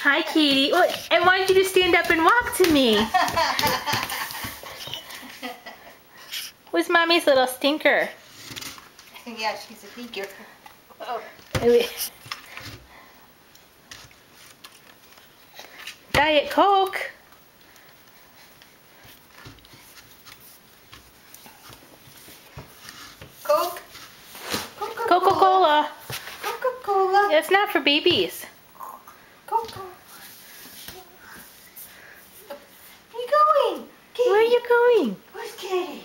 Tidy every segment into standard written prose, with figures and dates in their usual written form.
Hi, Katie. Oh, I wanted you to stand up and walk to me. Who's Mommy's little stinker? Yeah, she's a stinker. Oh. Diet Coke. Coke. Coca-Cola. Coca-Cola. It's not for babies. Coca. Where are you going? Katie. Where are you going? Where's Katie?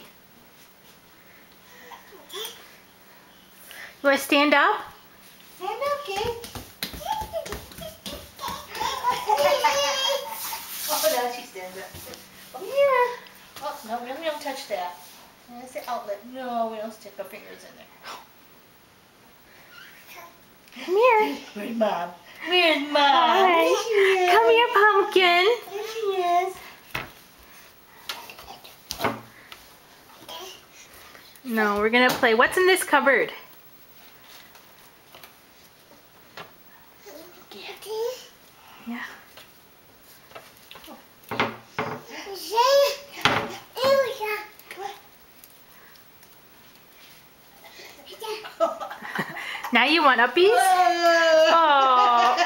You want to stand up? Stand up, Katie. Oh, now she stands up. Come here. Oh, no, we don't touch that. That's the outlet. No, we don't stick our fingers in there. Come here. Where's Mom? Where's Mom? Hi. There she is. Come here, Pumpkin. There she is. No, we're going to play. What's in this cupboard? Yeah. Now you want uppies? Oh.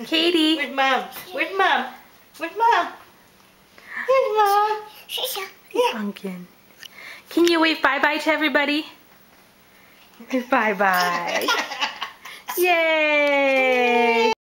Katie. Where's Mom? Where's Mom? Where's Mom? Here's Mom. Yeah. Pumpkin. Can you wave bye-bye to everybody? Bye-bye. Yay!